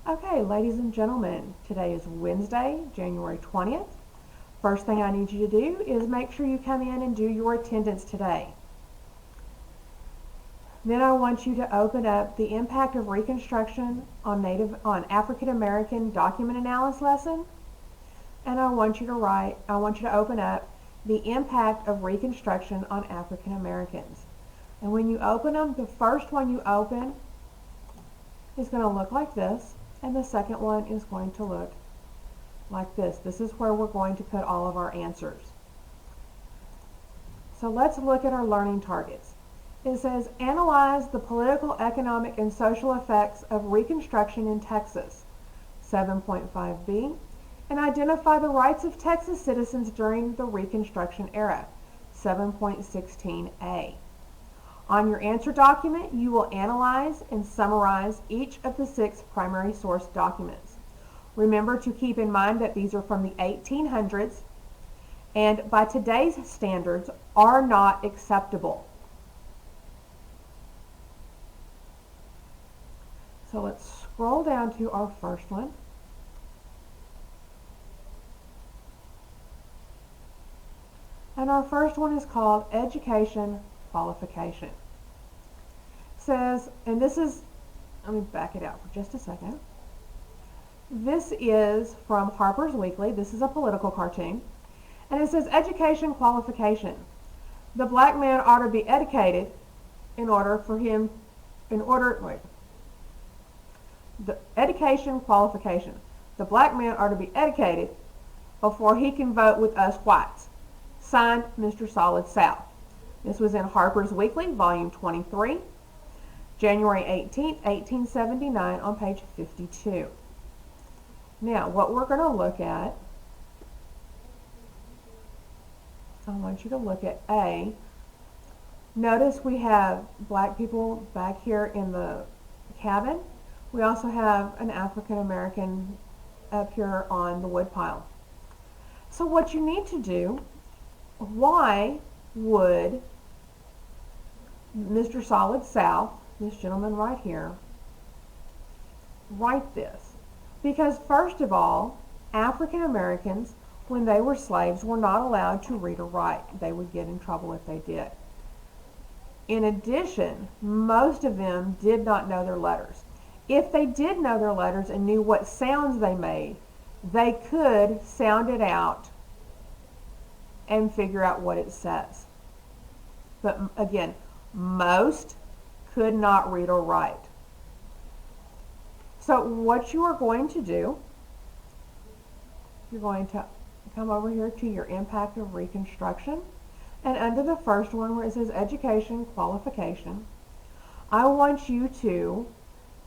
Okay, ladies and gentlemen, today is Wednesday, January 20th. First thing I need you to do is make sure you come in and do your attendance today. Then I want you to open up the impact of Reconstruction on African American document analysis lesson. And I want you to open up the impact of Reconstruction on African Americans. And when you open them, the first one you open is going to look like this, and the second one is going to look like this. This is where we're going to put all of our answers. So let's look at our learning targets. It says, analyze the political, economic, and social effects of Reconstruction in Texas, 7.5b, and identify the rights of Texas citizens during the Reconstruction era, 7.16a. On your answer document, you will analyze and summarize each of the 6 primary source documents. Remember to keep in mind that these are from the 1800s and by today's standards are not acceptable. So let's scroll down to our first one. And our first one is called Education Qualification. It says, and this is, let me back it out for just a second. This is from Harper's Weekly. This is a political cartoon. And it says, Education Qualification. The black man ought to be educated the education qualification. The black man ought to be educated before he can vote with us whites. Signed, Mr. Solid South. This was in Harper's Weekly, volume 23, January 18, 1879, on page 52. Now, what we're going to look at, I want you to look at A. Notice we have black people back here in the cabin. We also have an African American up here on the wood pile. So what you need to do, why would Mr. Solid South, this gentleman right here, write this? Because first of all, African Americans, when they were slaves, were not allowed to read or write. They would get in trouble if they did. In addition, most of them did not know their letters. If they did know their letters and knew what sounds they made, they could sound it out and figure out what it says. But again, most could not read or write. So what you are going to do, you're going to come over here to your impact of Reconstruction, and under the first one where it says Education Qualification, I want you to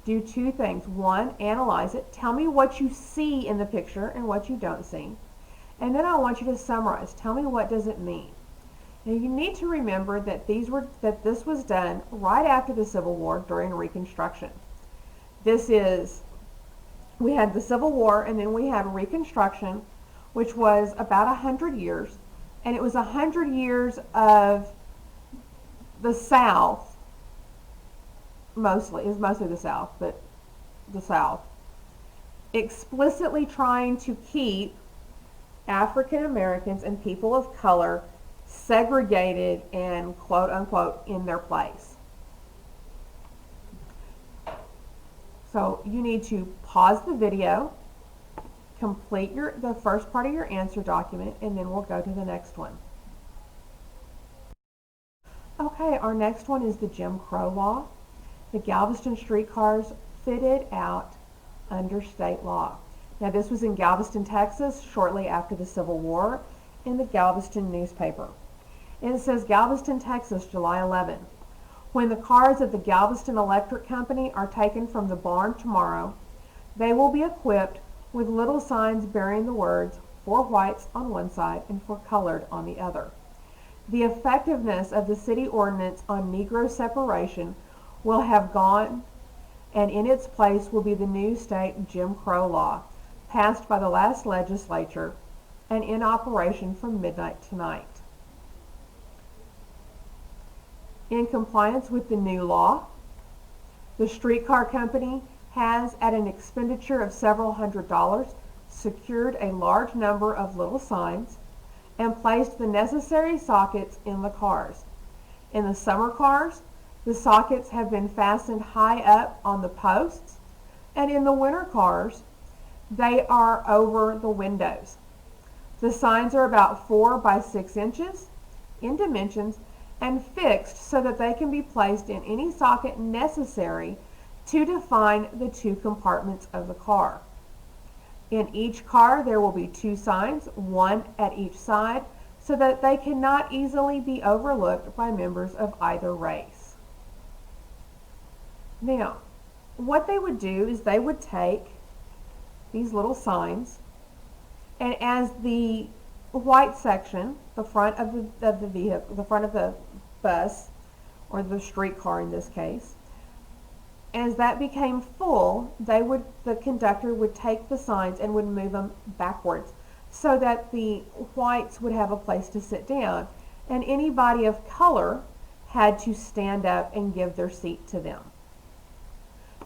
do 2 things. One, analyze it. Tell me what you see in the picture and what you don't see. And then I want you to summarize. Tell me, what does it mean? Now you need to remember that this was done right after the Civil War during Reconstruction. We had the Civil War and then we had Reconstruction, which was about 100 years. And it was 100 years of the South, mostly, it was mostly the South, but the South, explicitly trying to keep African Americans and people of color segregated and quote unquote in their place. So you need to pause the video, complete the first part of your answer document, and then we'll go to the next one. Okay, our next one is the Jim Crow law. The Galveston streetcars fitted out under state law. Now this was in Galveston, Texas, shortly after the Civil War, in the Galveston newspaper. And it says, Galveston, Texas, July 11. When the cars of the Galveston Electric Company are taken from the barn tomorrow, they will be equipped with little signs bearing the words, for whites on one side and for colored on the other. The effectiveness of the city ordinance on Negro separation will have gone, and in its place will be the new state Jim Crow law, passed by the last legislature and in operation from midnight tonight. In compliance with the new law, the streetcar company has, at an expenditure of several $100s, secured a large number of little signs and placed the necessary sockets in the cars. In the summer cars, the sockets have been fastened high up on the posts, and in the winter cars, they are over the windows. The signs are about 4 by 6 inches in dimensions and fixed so that they can be placed in any socket necessary to define the two compartments of the car. In each car there will be 2 signs, one at each side, so that they cannot easily be overlooked by members of either race. Now, what they would do is they would take these little signs, and as the white section, the front of the vehicle, the front of the bus, or the streetcar in this case, as that became full, the conductor would take the signs and would move them backwards so that the whites would have a place to sit down, and anybody of color had to stand up and give their seat to them.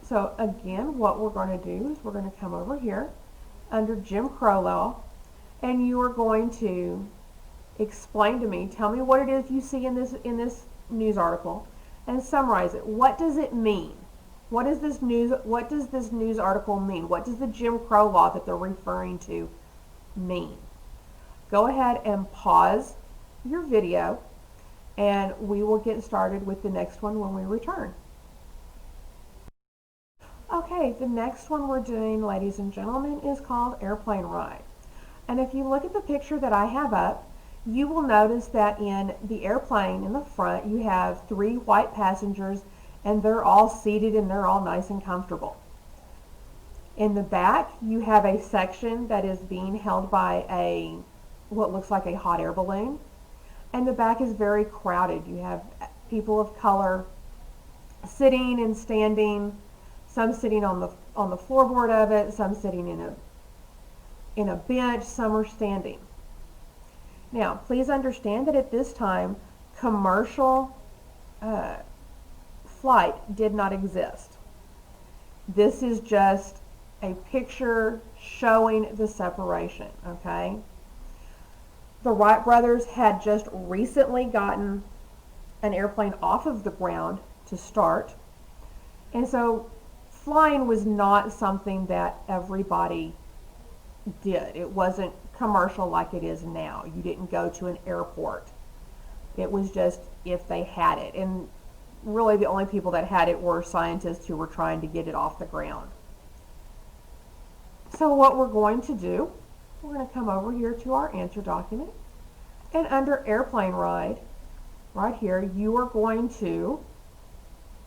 So again, what we're going to do is we're going to come over here under Jim Crow law, and you are going to explain to me, tell me what it is you see in this news article, and summarize it. What does it mean? What does this news article mean? What does the Jim Crow law that they're referring to mean? Go ahead and pause your video, and we will get started with the next one when we return. Okay, the next one we're doing, ladies and gentlemen, is called Airplane Ride. And if you look at the picture that I have up, you will notice that in the airplane in the front, you have 3 white passengers, and they're all seated and they're all nice and comfortable. In the back, you have a section that is being held by what looks like a hot air balloon, and the back is very crowded. You have people of color sitting and standing, some sitting on the floorboard of it, some sitting in a bench, some are standing. Now, please understand that at this time, commercial flight did not exist. This is just a picture showing the separation, okay? The Wright brothers had just recently gotten an airplane off of the ground to start, and so flying was not something that everybody did. It wasn't commercial like it is now. You didn't go to an airport. It was just if they had it. And really the only people that had it were scientists who were trying to get it off the ground. So what we're going to do, we're going to come over here to our answer document. And under Airplane Ride, right here, you are going to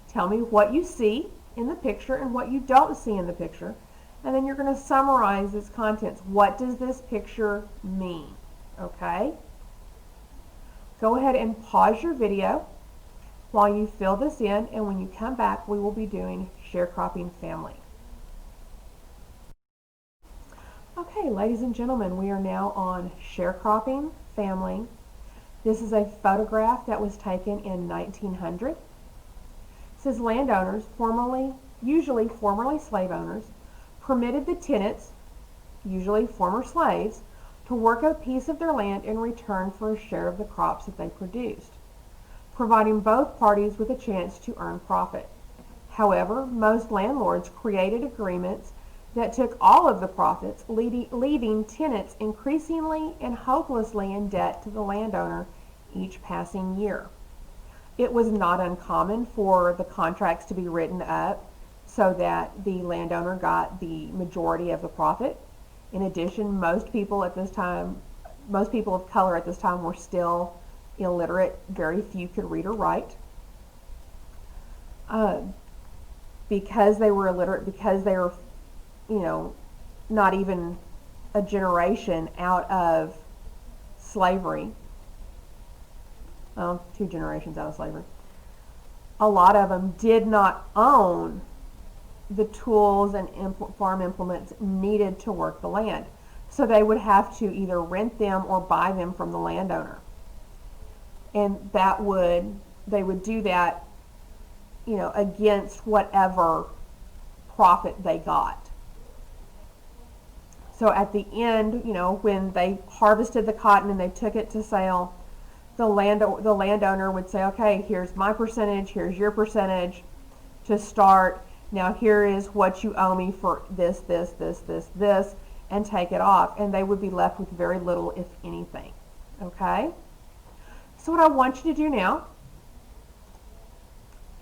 tell me what you see in the picture and what you don't see in the picture, and then you're going to summarize its contents. What does this picture mean? Okay? Go ahead and pause your video while you fill this in, and when you come back, we will be doing Sharecropping Family. Okay, ladies and gentlemen, we are now on Sharecropping Family. This is a photograph that was taken in 1900. It says landowners, usually formerly slave owners, permitted the tenants, usually former slaves, to work a piece of their land in return for a share of the crops that they produced, providing both parties with a chance to earn profit. However, most landlords created agreements that took all of the profits, leaving tenants increasingly and hopelessly in debt to the landowner each passing year. It was not uncommon for the contracts to be written up so that the landowner got the majority of the profit. In addition, most people of color at this time were still illiterate. Very few could read or write. Because they were illiterate, because they were, not even a generation out of slavery, 2 generations out of slavery, a lot of them did not own the tools and farm implements needed to work the land. So they would have to either rent them or buy them from the landowner. And they would do that, against whatever profit they got. So at the end, you know, when they harvested the cotton and they took it to sale, the landowner would say, okay, here's my percentage, here's your percentage to start. Now here is what you owe me for this, this, this, this, this, and take it off. And they would be left with very little, if anything. Okay? So what I want you to do now,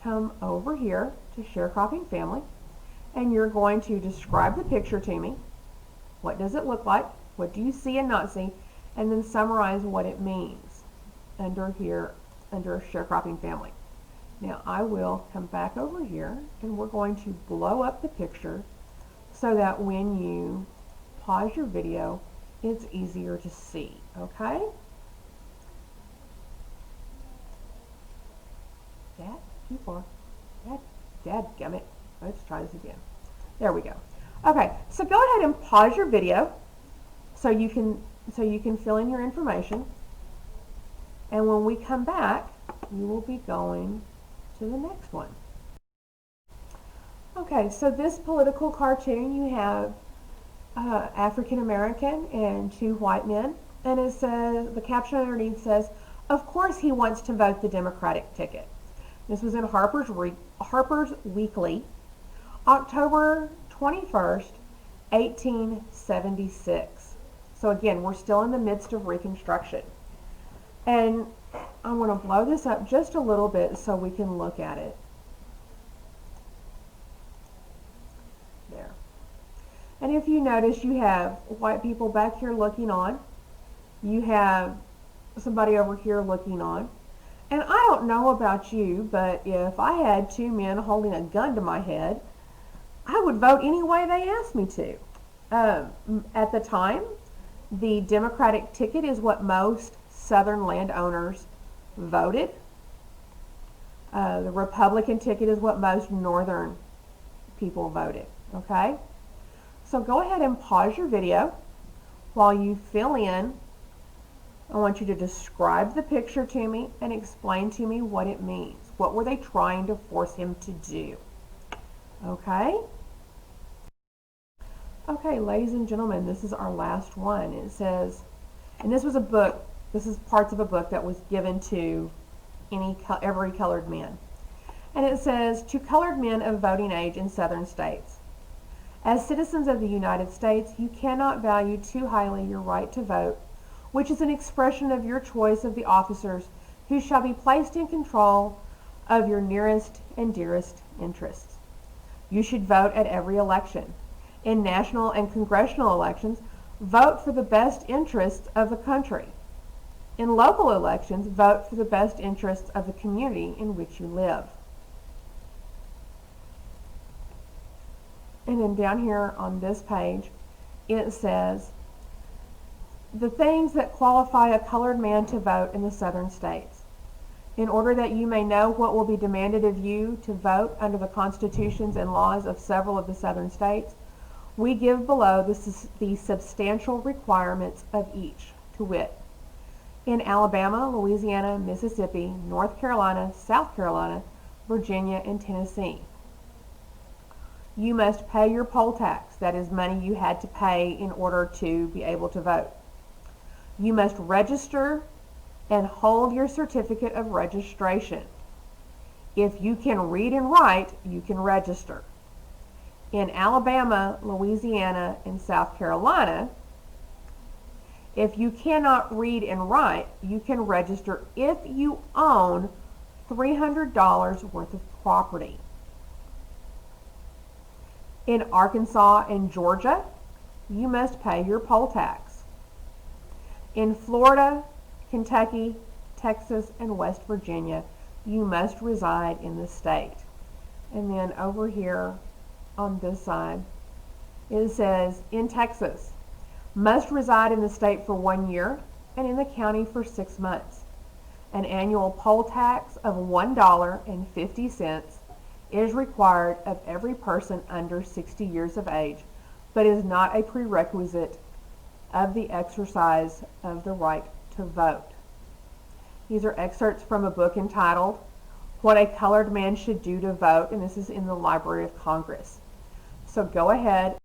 come over here to Sharecropping Family, and you're going to describe the picture to me. What does it look like? What do you see and not see? And then summarize what it means under here, under Sharecropping Family. Now I will come back over here and we're going to blow up the picture so that when you pause your video, it's easier to see, okay? Dad, too far. Dadgummit. Let's try this again. There we go. Okay, so go ahead and pause your video so you can fill in your information. And when we come back, you will be going to the next one. Okay, so this political cartoon, you have African American and 2 white men, and it says, the caption underneath says, "Of course he wants to vote the Democratic ticket." This was in Harper's Weekly, October 21st, 1876. So again, we're still in the midst of Reconstruction. And I want to blow this up just a little bit so we can look at it. There. And if you notice, you have white people back here looking on. You have somebody over here looking on. And I don't know about you, but if I had 2 men holding a gun to my head, I would vote any way they asked me to. At the time, the Democratic ticket is what most Southern landowners voted. The Republican ticket is what most Northern people voted. Okay? So go ahead and pause your video while you fill in. I want you to describe the picture to me and explain to me what it means. What were they trying to force him to do? Okay? Okay, ladies and gentlemen, this is our last one. It says, and this was a book, this is parts of a book that was given to every colored man. And it says, "To colored men of voting age in Southern states. As citizens of the United States, you cannot value too highly your right to vote, which is an expression of your choice of the officers who shall be placed in control of your nearest and dearest interests. You should vote at every election. In national and congressional elections, vote for the best interests of the country. In local elections, vote for the best interests of the community in which you live." And then down here on this page, it says, "The things that qualify a colored man to vote in the Southern states. In order that you may know what will be demanded of you to vote under the constitutions and laws of several of the Southern states, we give below the substantial requirements of each, to wit, in Alabama, Louisiana, Mississippi, North Carolina, South Carolina, Virginia, and Tennessee. You must pay your poll tax, that is money you had to pay in order to be able to vote. You must register and hold your certificate of registration. If you can read and write, you can register. In Alabama, Louisiana, and South Carolina, if you cannot read and write, you can register if you own $300 worth of property. In Arkansas and Georgia, you must pay your poll tax. In Florida, Kentucky, Texas, and West Virginia, you must reside in the state." And then over here on this side, it says, "In Texas, must reside in the state for 1 year and in the county for 6 months. An annual poll tax of $1.50 is required of every person under 60 years of age, but is not a prerequisite of the exercise of the right to vote." These are excerpts from a book entitled "What a Colored Man Should Do to Vote," and this is in the Library of Congress. So go ahead